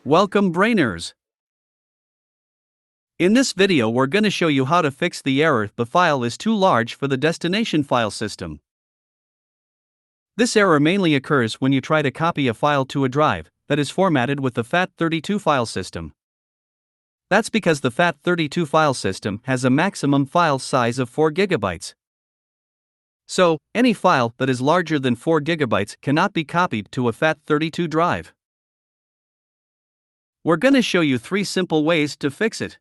Welcome brainers! In this video we're gonna show you how to fix the error the file is too large for the destination file system. This error mainly occurs when you try to copy a file to a drive that is formatted with the FAT32 file system. That's because the FAT32 file system has a maximum file size of 4 GB. So, any file that is larger than 4 GB cannot be copied to a FAT32 drive. We're gonna show you 3 simple ways to fix it.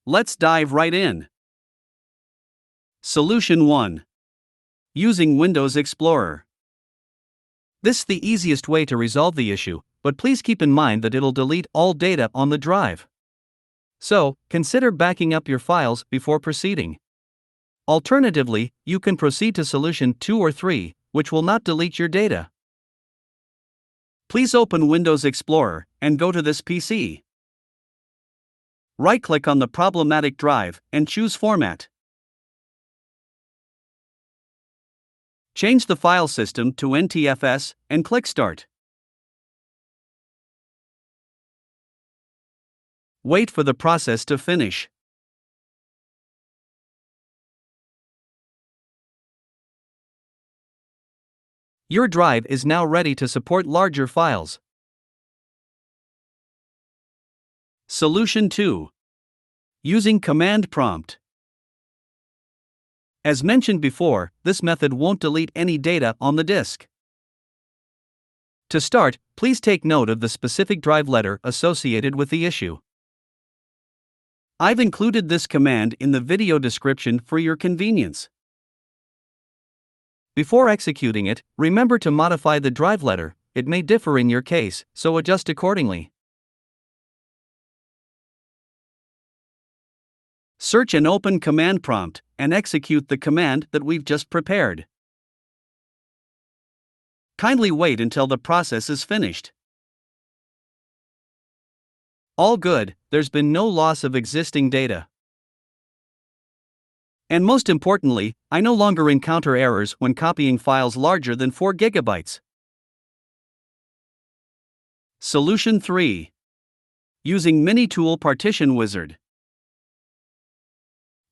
Let's dive right in. Solution 1. Using Windows Explorer. This is the easiest way to resolve the issue, but please keep in mind that it'll delete all data on the drive. So, consider backing up your files before proceeding. Alternatively, you can proceed to solution 2 or 3, which will not delete your data. Please open Windows Explorer and go to this PC. Right-click on the problematic drive and choose Format. Change the file system to NTFS and click Start. Wait for the process to finish. Your drive is now ready to support larger files. Solution 2. Using Command Prompt. As mentioned before, this method won't delete any data on the disk. To start, please take note of the specific drive letter associated with the issue. I've included this command in the video description for your convenience. Before executing it, remember to modify the drive letter. It may differ in your case, so adjust accordingly. Search and open Command Prompt and execute the command that we've just prepared. Kindly wait until the process is finished. All good, there's been no loss of existing data. And most importantly, I no longer encounter errors when copying files larger than 4 GB. Solution 3. Using MiniTool Partition Wizard.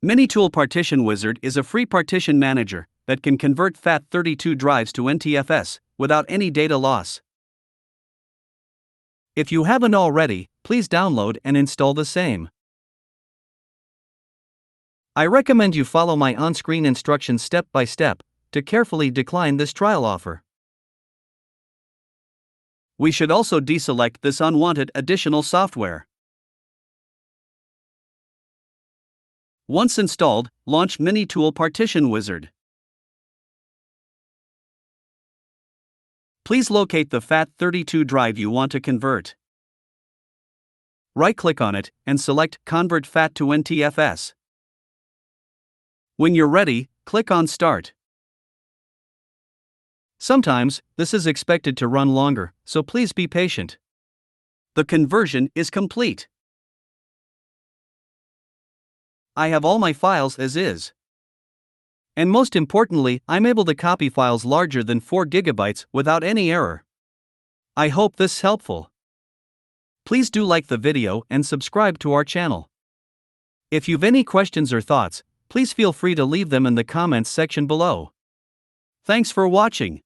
MiniTool Partition Wizard is a free partition manager that can convert FAT32 drives to NTFS without any data loss. If you haven't already, please download and install the same. I recommend you follow my on-screen instructions step by step to carefully decline this trial offer. We should also deselect this unwanted additional software. Once installed, launch MiniTool Partition Wizard. Please locate the FAT32 drive you want to convert. Right-click on it and select Convert FAT to NTFS. When you're ready, click on Start. Sometimes, this is expected to run longer, so please be patient. The conversion is complete. I have all my files as is. And most importantly, I'm able to copy files larger than 4 GB without any error. I hope this is helpful. Please do like the video and subscribe to our channel. If you've any questions or thoughts, please feel free to leave them in the comments section below. Thanks for watching.